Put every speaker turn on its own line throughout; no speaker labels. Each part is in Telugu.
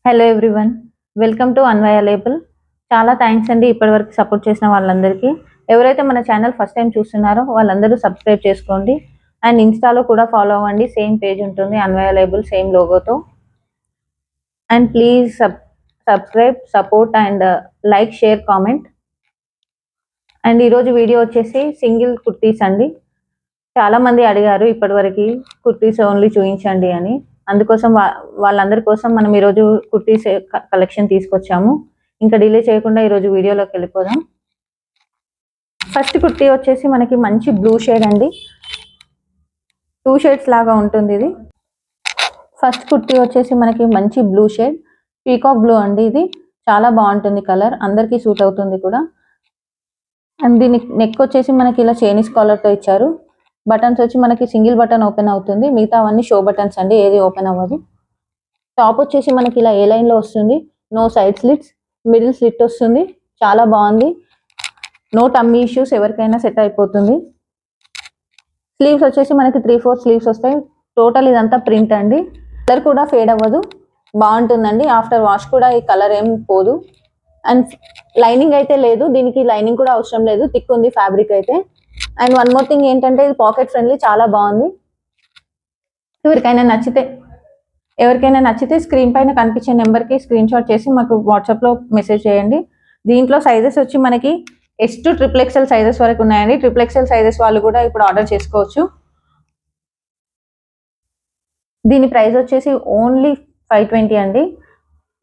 Hello everyone, welcome to Anvayalabel. చాలా థ్యాంక్స్ అండి ఇప్పటివరకు సపోర్ట్ చేసిన వాళ్ళందరికీ. ఎవరైతే మన ఛానల్ ఫస్ట్ టైం చూస్తున్నారో వాళ్ళందరూ సబ్స్క్రైబ్ చేసుకోండి అండ్ ఇన్స్టాలో కూడా ఫాలో అవ్వండి. సేమ్ పేజ్ ఉంటుంది అన్వయలేబుల్, సేమ్ లోగోతో. And please subscribe, support and like, share, comment. And ఈరోజు వీడియో వచ్చేసి సింగిల్ కుర్తీస్ అండి. చాలా మంది అడిగారు ఇప్పటివరకు కుర్తీస్ ఓన్లీ చూపించండి అని. అందుకోసం వాళ్ళందరి కోసం మనం ఈరోజు కుర్తీస్ కలెక్షన్ తీసుకొచ్చాము. ఇంకా డిలే చేయకుండా ఈరోజు వీడియోలోకి వెళ్ళిపోదాం. ఫస్ట్ కుర్తీ వచ్చేసి మనకి మంచి బ్లూ షేడ్ అండి. 2 షేడ్స్ లాగా ఉంటుంది ఇది. ఫస్ట్ కుర్తీ వచ్చేసి మనకి మంచి బ్లూ షేడ్, పీకాక్ బ్లూ అండి. ఇది చాలా బాగుంటుంది కలర్, అందరికీ సూట్ అవుతుంది కూడా. అండ్ దీని నెక్ వచ్చేసి మనకి ఇలా చైనీస్ కాలర్తో ఇచ్చారు. బటన్స్ వచ్చి మనకి సింగిల్ బటన్ ఓపెన్ అవుతుంది, మిగతా అవన్నీ షో బటన్స్ అండి, ఏది ఓపెన్ అవ్వదు. టాప్ వచ్చేసి మనకి ఇలా ఏ లైన్లో వస్తుంది, no side slits, middle slit వస్తుంది. చాలా బాగుంది, నో టమ్మీ ఇష్యూస్, ఎవరికైనా సెట్ అయిపోతుంది. స్లీవ్స్ వచ్చేసి మనకి 3/4 స్లీవ్స్ వస్తాయి. టోటల్ ఇదంతా ప్రింట్ అండి. కలర్ కూడా ఫేడ్ అవ్వదు, బాగుంటుందండి. ఆఫ్టర్ వాష్ కూడా ఈ కలర్ ఏం పోదు. అండ్ లైనింగ్ అయితే లేదు, దీనికి లైనింగ్ కూడా అవసరం లేదు, థిక్ ఉంది ఫ్యాబ్రిక్ అయితే. అండ్ వన్ మోర్ థింగ్ ఏంటంటే ఇది పాకెట్ ఫ్రెండ్లీ, చాలా బాగుంది. ఎవరికైనా నచ్చితే స్క్రీన్ పైన కనిపించే నెంబర్కి స్క్రీన్ షాట్ చేసి మాకు వాట్సాప్లో మెసేజ్ చేయండి. దీంట్లో సైజెస్ వచ్చి మనకి S to XXL సైజెస్ వరకు ఉన్నాయండి. XXL సైజెస్ వాళ్ళు కూడా ఇప్పుడు ఆర్డర్ చేసుకోవచ్చు. దీని ప్రైస్ వచ్చేసి ఓన్లీ 520 అండి,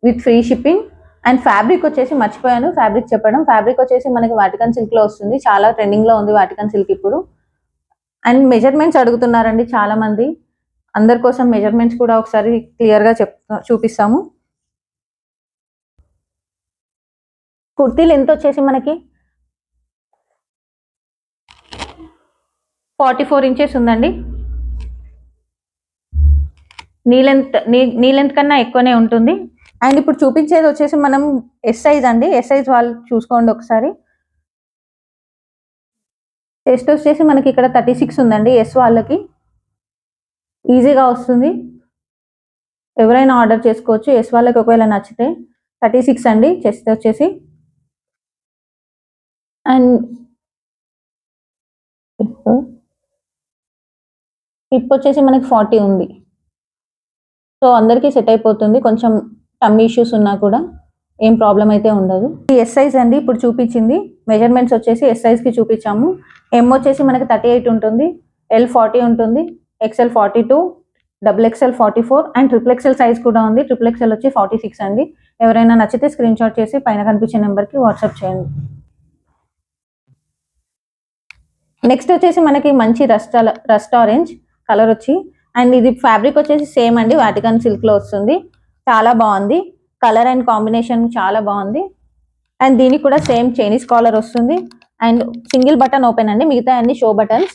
with free shipping. And fabric వచ్చేసి మర్చిపోయాను ఫ్యాబ్రిక్ చెప్పడం. ఫ్యాబ్రిక్ వచ్చేసి మనకి వాటికన్ సిల్క్లో వస్తుంది, చాలా ట్రెండింగ్లో ఉంది వాటికన్ సిల్క్ ఇప్పుడు. అండ్ మెజర్మెంట్స్ అడుగుతున్నారండి చాలా మంది, అందరి కోసం మెజర్మెంట్స్ కూడా ఒకసారి క్లియర్గా చూపిస్తాము. కుర్తీ లెంత్ వచ్చేసి మనకి 44 ఇంచెస్ ఉందండి. నీ లెంత్ కన్నా ఎక్కువనే ఉంటుంది. అండ్ ఇప్పుడు చూపించేది వచ్చేసి మనం ఎస్ సైజ్ అండి. ఎస్ సైజ్ వాళ్ళు చూసుకోండి ఒకసారి. చెస్ట్ వచ్చేసి మనకి ఇక్కడ 36 ఉందండి. ఎస్ వాళ్ళకి ఈజీగా వస్తుంది, ఎవరైనా ఆర్డర్ చేసుకోవచ్చు. ఎస్ వాళ్ళకి ఒకవేళ నచ్చితే 36 అండి చెస్ట్ వచ్చేసి. అండ్ హిప్ వచ్చేసి మనకి 40 ఉంది, సో అందరికీ సెట్ అయిపోతుంది. కొంచెం టమ్మీ ఇష్యూస్ ఉన్నా కూడా ఏం ప్రాబ్లం అయితే ఉండదు. ఈ ఎస్ సైజ్ అండి ఇప్పుడు చూపించింది. మెజర్మెంట్స్ వచ్చేసి ఎస్ సైజ్కి చూపించాము. ఎం వచ్చేసి మనకి 38 ఉంటుంది, ఎల్ 40 ఉంటుంది, XL 42, XXL 44 and XXL size కూడా ఉంది. XXL వచ్చి 46 అండి. ఎవరైనా నచ్చితే స్క్రీన్ షాట్ చేసి పైన కనిపించే నెంబర్కి వాట్సాప్ చేయండి. నెక్స్ట్ వచ్చేసి మనకి మంచి రస్ట్ ఆరెంజ్ కలర్ వచ్చి, అండ్ ఇది ఫ్యాబ్రిక్ వచ్చేసి సేమ్ అండి, వాటికన్ సిల్క్లో వస్తుంది. చాలా బాగుంది కలర్ అండ్ కాంబినేషన్, చాలా బాగుంది. అండ్ దీనికి కూడా సేమ్ చైనీస్ కాలర్ వస్తుంది అండ్ సింగిల్ బటన్ ఓపెన్ అండి, మిగతా అన్ని షో బటన్స్.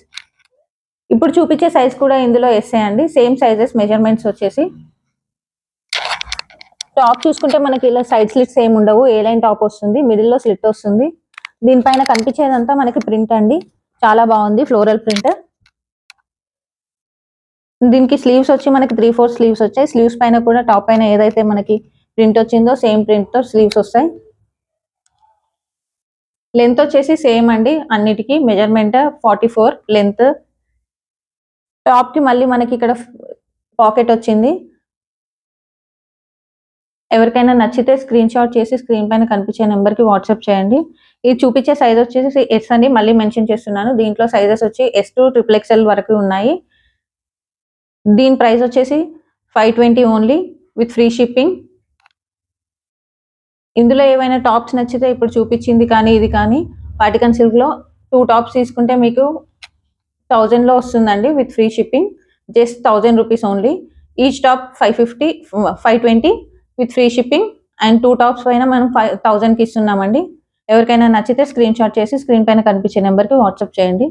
ఇప్పుడు చూపించే సైజ్ కూడా ఇందులో ఎస్ఏ అండి, సేమ్ సైజెస్ మెజర్మెంట్స్ వచ్చేసి. టాప్ చూసుకుంటే మనకి ఇలా సైడ్ స్లిట్స్ ఏమి ఉండవు, ఏ లైన్ టాప్ వస్తుంది, మిడిల్లో స్లిట్ వస్తుంది. దీనిపైన కనిపించేదంతా మనకి ప్రింట్ అండి, చాలా బాగుంది, ఫ్లోరల్ ప్రింట్. దీనికి స్లీవ్స్ వచ్చి మనకి 3/4 స్లీవ్స్ వచ్చాయి. స్లీవ్స్ పైన కూడా టాప్ పైన ఏదైతే మనకి ప్రింట్ వచ్చిందో సేమ్ ప్రింట్తో స్లీవ్స్ వస్తాయి. లెంత్ వచ్చేసి సేమ్ అండి అన్నిటికీ, మెజర్మెంట్ 44 లెంత్. టాప్కి మళ్ళీ మనకి ఇక్కడ పాకెట్ వచ్చింది. ఎవరికైనా నచ్చితే స్క్రీన్ షాట్ చేసి స్క్రీన్ పైన కనిపించే నెంబర్కి వాట్సాప్ చేయండి. ఇది చూపించే సైజ్ వచ్చేసి ఎస్ అండి, మళ్ళీ మెన్షన్ చేస్తున్నాను. దీంట్లో సైజెస్ వచ్చి S to XXL వరకు ఉన్నాయి. దీని ప్రైస్ వచ్చేసి 520 ఓన్లీ, విత్ ఫ్రీ షిప్పింగ్. ఇందులో ఏవైనా టాప్స్ నచ్చితే ఇప్పుడు చూపించింది కానీ ఇది కానీ వాటికన్ సిల్క్లో 2 టాప్స్ తీసుకుంటే మీకు 1000లో వస్తుందండి, with free shipping. Just 1000 rupees only. Each top 520 with free shipping. And 2 tops పైన మనం 1000కి ఇస్తున్నామండి. ఎవరికైనా నచ్చితే స్క్రీన్ షాట్ చేసి స్క్రీన్ పైన కనిపించే నెంబర్కి వాట్సాప్ చేయండి.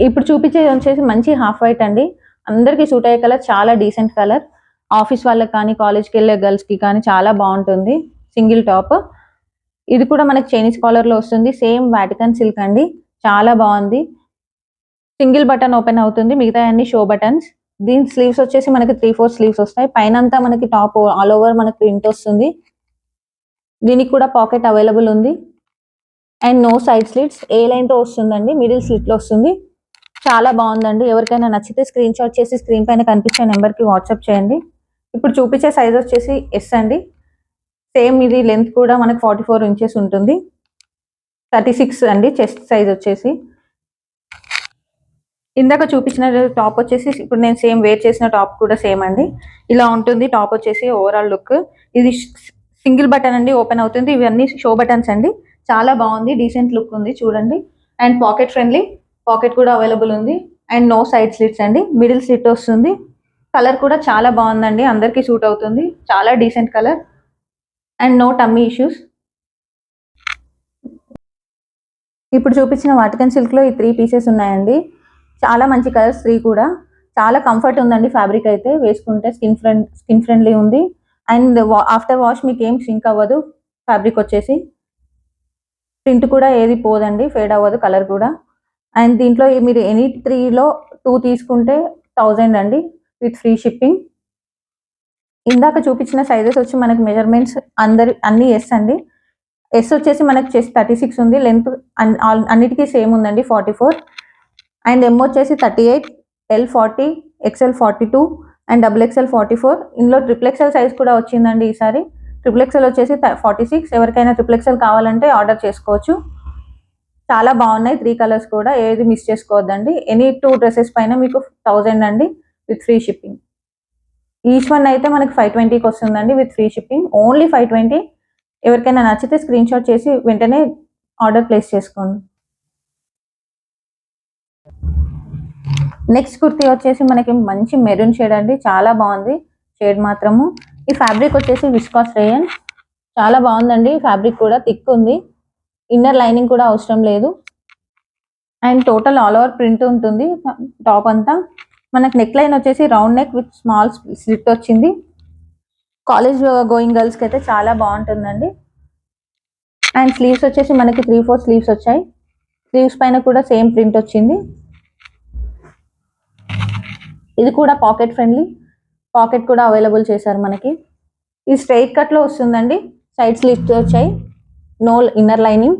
ఇప్పుడు చూపించేది వచ్చేసి మంచి హాఫ్ వైట్ అండి, అందరికీ సూట్ అయ్యే కలర్, చాలా డీసెంట్ కలర్. ఆఫీస్ వాళ్ళకి కానీ కాలేజ్కి వెళ్ళే గర్ల్స్కి కానీ చాలా బాగుంటుంది. సింగిల్ టాప్, ఇది కూడా మనకి చైనీస్ కాలర్లో వస్తుంది, సేమ్ వాటికన్ సిల్క్ అండి, చాలా బాగుంది. సింగిల్ బటన్ ఓపెన్ అవుతుంది, మిగతా అన్ని షో బటన్స్. దీని స్లీవ్స్ వచ్చేసి మనకి 3/4 స్లీవ్స్ వస్తాయి. పైన అంతా మనకి టాప్ ఆల్ ఓవర్ మనకి ప్రింట్ వస్తుంది. దీనికి కూడా పాకెట్ అవైలబుల్ ఉంది. And no side slits, A line తో వస్తుందండి, మిడిల్ స్లిట్ లో వస్తుంది. చాలా బాగుందండి. ఎవరికైనా నచ్చితే స్క్రీన్ షాట్ చేసి స్క్రీన్ పైన కనిపించే నెంబర్ కి వాట్సాప్ చేయండి. ఇప్పుడు చూపించే సైజ్ వచ్చేసి ఎస్ అండి. సేమ్ ఇది లెంత్ కూడా మనకి 44 ఇంచెస్ ఉంటుంది. 36 అండి చెస్ట్ సైజ్ వచ్చేసి. ఇందాక చూపించిన టాప్ వచ్చేసి ఇప్పుడు నేను సేమ్ వేర్ చేసిన టాప్ కూడా సేమ్ అండి. ఇలా ఉంటుంది టాప్ వచ్చేసి ఓవరాల్ లుక్. ఇది సింగిల్ బటన్ అండి, ఓపెన్ అవుతుంది. ఇవన్నీ షో బటన్స్ అండి. చాలా బాగుంది, డీసెంట్ లుక్ ఉంది చూడండి. అండ్ పాకెట్ ఫ్రెండ్లీ, పాకెట్ కూడా అవైలబుల్ ఉంది. అండ్ నో సైడ్ స్లిట్స్ అండి, మిడిల్ స్లిట్ వస్తుంది. కలర్ కూడా చాలా బాగుందండి, అందరికీ సూట్ అవుతుంది. చాలా decent colour. And no tummy issues. ఇప్పుడు చూపించిన వాటికన్ సిల్క్ లో ఈ 3 పీసెస్ ఉన్నాయండి. చాలా మంచి కలర్స్ 3 కూడా. చాలా కంఫర్ట్ ఉందండి ఫ్యాబ్రిక్ అయితే, వేసుకుంటే స్కిన్ ఫ్రెండ్లీ ఉంది. అండ్ ఆఫ్టర్ వాష్ మీకు ఏం సింక్ అవ్వదు. ఫ్యాబ్రిక్ వచ్చేసి ప్రింట్ కూడా ఏది పోదండి, ఫేడ్ అవ్వదు కలర్ కూడా. అండ్ దీంట్లో మీరు ఎనీ 3లో 2 తీసుకుంటే 1000 అండి విత్ ఫ్రీ షిప్పింగ్. ఇందాక చూపించిన సైజెస్ వచ్చి మనకి మెజర్మెంట్స్ అన్ని ఎస్ అండి. ఎస్ వచ్చేసి మనకి చెస్ట్ 36 ఉంది. లెంత్ అన్నిటికీ సేమ్ ఉందండి 44. అండ్ ఎమ్ వచ్చేసి 38, L 40, XL 42 అండ్ XXL 44. ఇందులో XXL సైజ్ కూడా వచ్చిందండి ఈసారి. XXL వచ్చేసి 46. ఎవరికైనా XXL కావాలంటే ఆర్డర్ చేసుకోవచ్చు. చాలా బాగున్నాయి 3 కలర్స్ కూడా, ఏది మిస్ చేసుకోవద్దండి. ఎనీ 2 డ్రెస్సెస్ పైన మీకు 1000 అండి with free shipping. Each one అయితే మనకి 520కి వస్తుందండి విత్ ఫ్రీ షిప్పింగ్. ఓన్లీ 520. ఎవరికైనా నచ్చితే స్క్రీన్ షాట్ చేసి వెంటనే ఆర్డర్ ప్లేస్ చేసుకోండి. నెక్స్ట్ కుర్తీ వచ్చేసి మనకి మంచి మెరూన్ షేడ్ అండి, చాలా బాగుంది షేడ్ మాత్రము. ఈ ఫ్యాబ్రిక్ వచ్చేసి విస్కాస్ రేయన్. చాలా బాగుందండి ఫ్యాబ్రిక్ కూడా, థిక్ ఉంది. ఇన్నర్ లైనింగ్ కూడా అవసరం లేదు. And total all over print ఉంటుంది టాప్ అంతా. మనకి నెక్ లైన్ వచ్చేసి round neck with small slit వచ్చింది. కాలేజ్ గోయింగ్ గర్ల్స్ కి అయితే చాలా బాగుంటుందండి. అండ్ స్లీవ్స్ వచ్చేసి మనకి 3/4 స్లీవ్స్ వచ్చాయి. స్లీవ్స్ పైన కూడా సేమ్ ప్రింట్ వచ్చింది. ఇది కూడా పాకెట్ ఫ్రెండ్లీ, పాకెట్ కూడా అవైలబుల్ చేశారు మనకి. ఇది స్ట్రైట్ కట్ లో వస్తుందండి, సైడ్ స్లిట్స్ వచ్చాయి. No inner lining.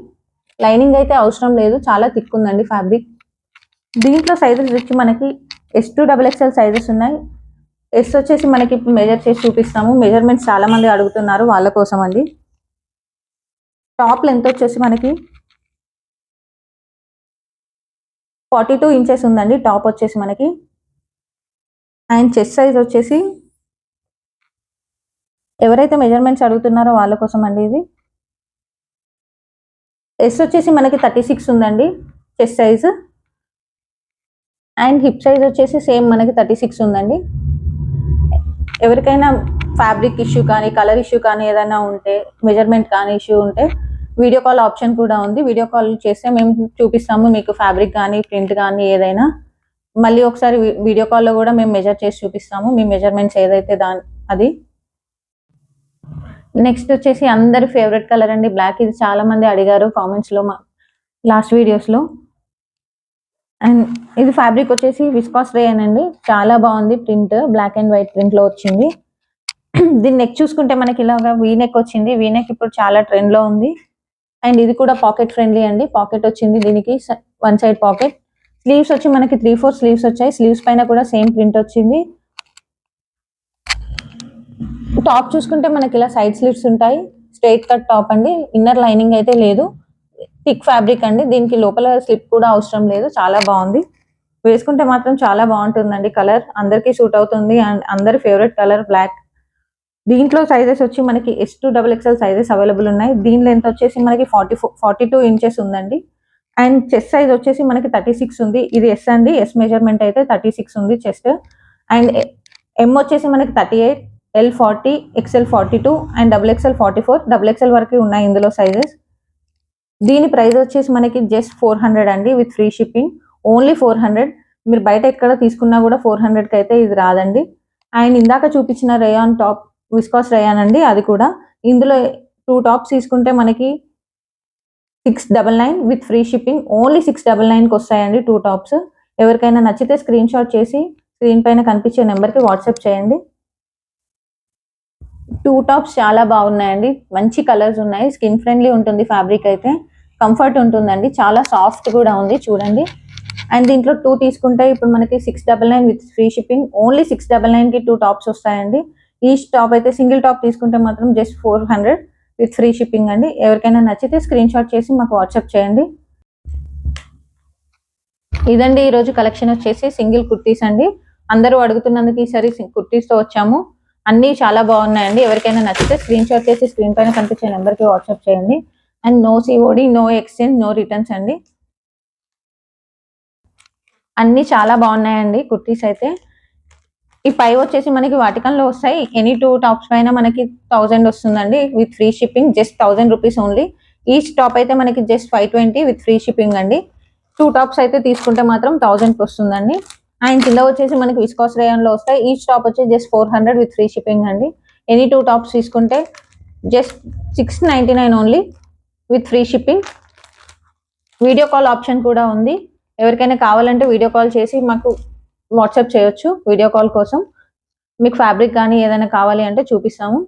లైనింగ్ అయితే అవసరం లేదు, చాలా థిక్ ఉందండి ఫ్యాబ్రిక్. దీంట్లో సైజెస్ వచ్చి మనకి S2 XXL సైజెస్ ఉన్నాయి. ఎస్ వచ్చేసి మనకి మెజర్ చేసి చూపిస్తాము. మెజర్మెంట్స్ చాలా మంది అడుగుతున్నారు, వాళ్ళ కోసం అండి. టాప్ లెంత్ వచ్చేసి మనకి 42 ఇంచెస్ ఉందండి టాప్ వచ్చేసి మనకి. అండ్ చెస్ట్ సైజ్ వచ్చేసి ఎవరైతే మెజర్మెంట్స్ అడుగుతున్నారో వాళ్ళ కోసం అండి ఇది. ఎస్ వచ్చేసి మనకి 36 ఉందండి chest size. And hip size వచ్చేసి సేమ్ మనకి 36 ఉందండి. ఎవరికైనా ఫ్యాబ్రిక్ ఇష్యూ కానీ కలర్ ఇష్యూ కానీ ఏదైనా ఉంటే, మెజర్మెంట్ కానీ ఇష్యూ ఉంటే వీడియో కాల్ ఆప్షన్ కూడా ఉంది. వీడియో కాల్ చేస్తే మేము చూపిస్తాము మీకు ఫ్యాబ్రిక్ కానీ ప్రింట్ కానీ ఏదైనా. మళ్ళీ ఒకసారి వీడియో కాల్లో కూడా మేము మెజర్ చేసి చూపిస్తాము మీ మెజర్మెంట్స్ ఏదైతే అది. నెక్స్ట్ వచ్చేసి అందరి ఫేవరెట్ కలర్ అండి బ్లాక్. ఇది చాలా మంది అడిగారు కామెంట్స్లో, లాస్ట్ వీడియోస్లో. అండ్ ఇది ఫ్యాబ్రిక్ వచ్చేసి విస్కాస్ రేయన్ అండి, చాలా బాగుంది print. Black and white print లో వచ్చింది. దీని నెక్ చూసుకుంటే మనకి ఇలాగా వీ నెక్ వచ్చింది. వీ నెక్ ఇప్పుడు చాలా ట్రెండ్ లో ఉంది. అండ్ ఇది కూడా పాకెట్ ఫ్రెండ్లీ అండి. పాకెట్ వచ్చింది దీనికి, 1 సైడ్ పాకెట్. స్లీవ్స్ వచ్చి మనకి 3/4 స్లీవ్స్ వచ్చాయి. స్లీవ్స్ పైన కూడా సేమ్ ప్రింట్ వచ్చింది. టాప్ చూసుకుంటే మనకి ఇలా సైడ్ స్లిట్స్ ఉంటాయి. స్ట్రైట్ కట్ టాప్ అండి, ఇన్నర్ లైనింగ్ అయితే లేదు. థిక్ ఫ్యాబ్రిక్ అండి, దీనికి లోపల స్లిప్ కూడా అవసరం లేదు. చాలా బాగుంది, వేసుకుంటే మాత్రం చాలా బాగుంటుందండి. కలర్ అందరికీ సూట్ అవుతుంది. అండ్ అందరి ఫేవరెట్ కలర్ బ్లాక్. దీంట్లో సైజెస్ వచ్చి మనకి S2 XXL సైజెస్ అవైలబుల్ ఉన్నాయి. దీని లెంత్ వచ్చేసి మనకి 42 ఇంచెస్ ఉందండి. అండ్ చెస్ట్ సైజ్ వచ్చేసి మనకి 36 ఉంది. ఇది ఎస్ అండి, ఎస్ మెజర్మెంట్ అయితే 36 ఉంది చెస్ట్. అండ్ ఎం వచ్చేసి మనకి 38, L 40, XL 42 and XXL 44. XXL వరకు ఉన్నాయి ఇందులో సైజెస్. దీని ప్రైస్ వచ్చేసి మనకి జస్ట్ 400 అండి విత్ ఫ్రీ షిప్పింగ్. ఓన్లీ 400. మీరు బయట ఎక్కడ తీసుకున్నా కూడా 400కి అయితే ఇది రాదండి. అండ్ ఇందాక చూపించిన రేయాన్ టాప్ విస్కాస్ రేయాన్ అండి, అది కూడా. ఇందులో 2 టాప్స్ తీసుకుంటే మనకి 699 విత్ ఫ్రీ షిప్పింగ్. ఓన్లీ 699కి వస్తాయండి 2 టాప్స్. ఎవరికైనా నచ్చితే స్క్రీన్ షాట్ చేసి స్క్రీన్ పైన కనిపించే నెంబర్కి వాట్సాప్ చేయండి. 2 టాప్స్ చాలా బాగున్నాయండి. మంచి కలర్స్ ఉన్నాయి. స్కిన్ ఫ్రెండ్లీ ఉంటుంది. ఫ్యాబ్రిక్ అయితే కంఫర్ట్ ఉంటుందండి. చాలా సాఫ్ట్ కూడా ఉంది చూడండి. అండ్ దీంట్లో 2 తీసుకుంటే ఇప్పుడు మనకి 699 విత్ ఫ్రీ షిప్పింగ్. ఓన్లీ 699కి 2 టాప్స్ వస్తాయండి. ఈచ్ టాప్ అయితే సింగిల్ టాప్ తీసుకుంటే మాత్రం జస్ట్ 400 విత్ ఫ్రీ షిప్పింగ్ అండి. ఎవరికైనా నచ్చితే స్క్రీన్ షాట్ చేసి మాకు వాట్సాప్ చేయండి. ఇదండి ఈరోజు కలెక్షన్ వచ్చేసి సింగిల్ కుర్తీస్ అండి. అందరూ అడుగుతున్నందుకు ఈసారి కుర్తీస్తో వచ్చాము. అన్నీ చాలా బాగున్నాయండి. ఎవరికైనా నచ్చితే స్క్రీన్ షాట్ చేసి స్క్రీన్ పైన కనిపించే నెంబర్కి వాట్సాప్ చేయండి. And no COD, no exchange, no returns అండి. అన్నీ చాలా బాగున్నాయండి కుర్తీస్ అయితే. ఈ 5 వచ్చేసి మనకి వాటికన్లో వస్తాయి. ఎనీ 2 టాప్స్ పైన మనకి 1000 వస్తుందండి with free shipping. Just 1000 rupees only. Each top అయితే మనకి జస్ట్ 520 విత్ ఫ్రీ షిప్పింగ్ అండి. 2 టాప్స్ అయితే తీసుకుంటే మాత్రం 1000కి వస్తుందండి. అండ్ కింద వచ్చేసి మనకి విస్కాస్ రేయన్లో వస్తాయి. ఈచ్ టాప్ వచ్చి జస్ట్ 400 విత్ ఫ్రీ షిప్పింగ్ అండి. ఎనీ 2 టాప్స్ తీసుకుంటే just 699 only with free shipping. Video call option కూడా ఉంది. ఎవరికైనా కావాలంటే వీడియో కాల్ చేసి మాకు వాట్సాప్ చేయొచ్చు. వీడియో కాల్ కోసం మీకు ఫ్యాబ్రిక్ కానీ ఏదైనా కావాలి అంటే చూపిస్తాము.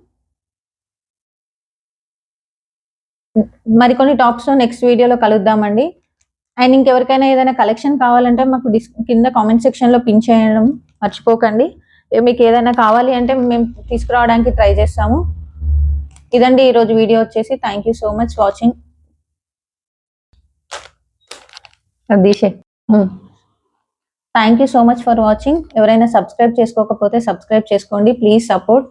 మరికొన్ని టాప్స్తో నెక్స్ట్ వీడియోలో కలుద్దామండి. అండ్ ఇంకెవరికైనా ఏదైనా కలెక్షన్ కావాలంటే మాకు కింద కామెంట్ సెక్షన్లో పిన్ చేయడం మర్చిపోకండి. మీకు ఏదైనా కావాలి అంటే మేము తీసుకురావడానికి ట్రై చేస్తాము. ఇదండి ఈరోజు వీడియో వచ్చేసి. Thank you so much watching. Thank you so much for watching. ఎవరైనా సబ్స్క్రైబ్ చేసుకోకపోతే సబ్స్క్రైబ్ చేసుకోండి. Please support.